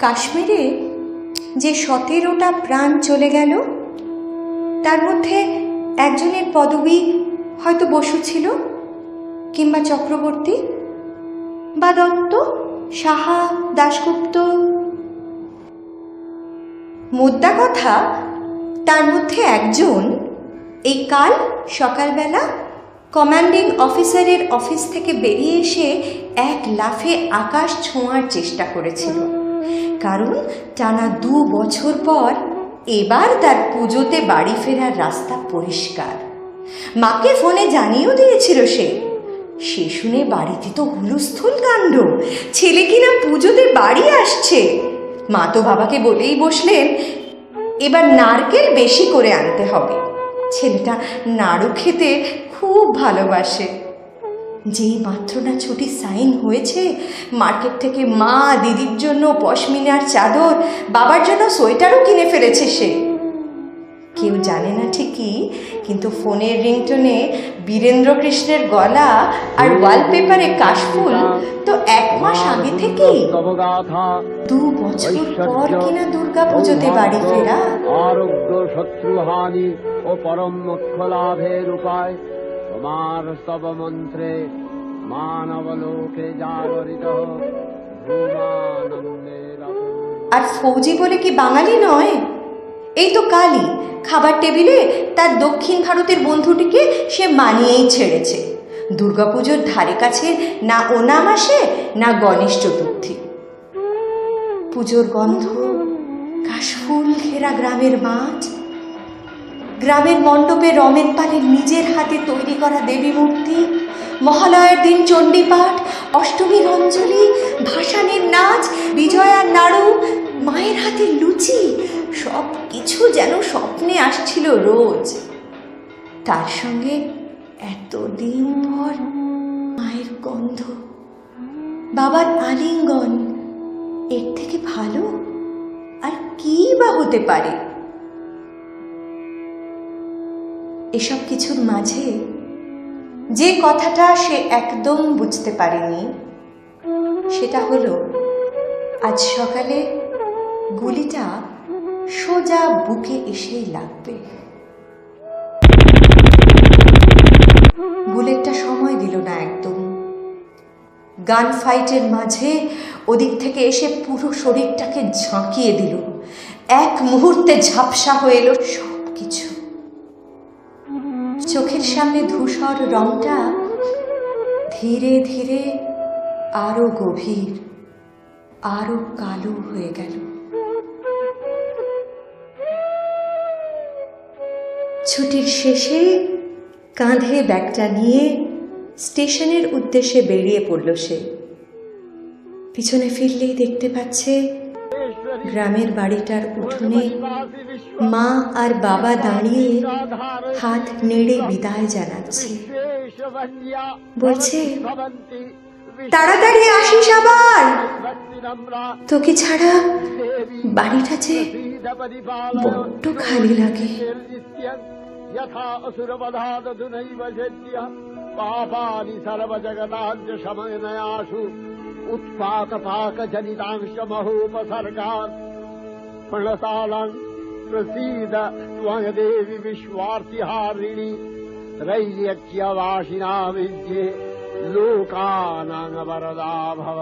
কাশ্মীরে যে 17টা প্রাণ চলে গেল, তার মধ্যে একজনের পদবি হয়তো বসু ছিল, কিংবা চক্রবর্তী বা দত্ত, সাহা, দাশগুপ্ত। মোদ্দা কথা, তার মধ্যে একজন এই কাল সকালবেলা কমান্ডিং অফিসারের অফিস থেকে বেরিয়ে এসে এক লাফে আকাশ ছোঁয়ার চেষ্টা করেছিল, কারণ টানা 2 বছর পর এবার তার পুজোতে বাড়ি ফেরার রাস্তা পরিষ্কার। মাকে ফোনে জানিয়েও দিয়েছিল সে শুনে বাড়িতে তো হুলস্থুল কাণ্ড, ছেলে কিনা পুজোতে বাড়ি আসছে। মা তো বাবাকে বলেই বসলেন এবার নারকেল বেশি করে আনতে হবে, ছেলেটা নাড়ু খেতে খুব ভালোবাসে। যেই মাত্র না ছুটি সাইন হয়েছে, মার্কেট থেকে মা দিদির জন্য পশমিনার চাদর, বাবার জন্য সোয়েটারও কিনে ফেলেছে সে। কেউ জানে না ঠিকই, কিন্তু ফোনের রিংটোনে বীরেন্দ্র কৃষ্ণের গলা আর ওয়ালপেপারে কাশফুল তো 1 মাস আগে থেকেই। 2 বছর পর কিনা দুর্গা পুজোতে বাড়ি ফেরা। আরোগ্য শত্রুহানি ও পরম মোক্ষ লাভের উপায় তোমার স্তব মন্ত্রে মানবলোকে জাগরিত ভূমানন্দের। আর ফৌজি বলে কি বাঙালি নয়? এই তো কালই খাবার টেবিলে তার দক্ষিণ ভারতের বন্ধুটিকে সে মানিয়েই ছেড়েছে। দুর্গাপুজোর ধারে কাছে না ও নাম আসে, না গণেশ চতুর্থী। পুজোর গন্ধ, কাশফুল ঘেরা গ্রামের মাঠ, গ্রামের মণ্ডপে রমেন পালের নিজের হাতে তৈরি করা দেবী মূর্তি, মহালয়ার দিন চণ্ডীপাঠ, অষ্টমীর অঞ্জলি, ভাসানের নাচ, বিজয়ার নাড়ু, মায়ের হাতে লুচি, সব কিছু যেন স্বপ্নে আসছিল রোজ। তার সঙ্গে এতদিন পর মায়ের গন্ধ, বাবার আলিঙ্গন। এর থেকে ভালো আর কি বা হতে পারে? এসব কিছুর মাঝে যে কথাটা সে একদম বুঝতে পারেনি, সেটা হলো আজ সকালে গুলিটা সোজা বুকে এসেই লাগবে। বুলেটটা সময় দিল না একদম। গান ফাইটের মাঝে ওদিক থেকে এসে পুরো শরীরটাকে ঝাঁকিয়ে দিল। এক মুহূর্তে ঝাপসা হয়ে এলো সব কিছু। চোখের সামনে ধূসর রংটা ধীরে ধীরে আরো গভীর, আরো কালো হয়ে গেল। ছুটির শেষে কাঁধে ব্যাগটা নিয়ে স্টেশনের উদ্দেশ্যে বেরিয়ে পড়ল সে। পিছনে ফিরলেই দেখতে পাচ্ছে গ্রামের বাড়িটার উঠোনে মা আর বাবা দাঁড়িয়ে হাত নেড়ে বিদায় জানাচ্ছে। বলছে, তাড়াতাড়ি আসিস আবার, তোকে ছাড়া বাড়িটা যে বড্ড খালি লাগে। यथा असुरवधादधुनैव सेद्य पापानि सर्वजगदाद्य समन्वयासु उत्पातपाकजनितांश महोपसर्गात् प्रणतालान् प्रसीद त्वं देवि विश्वार्तिहारिणि रैय्यवासिना विद्ये लोकानां वरदा भव।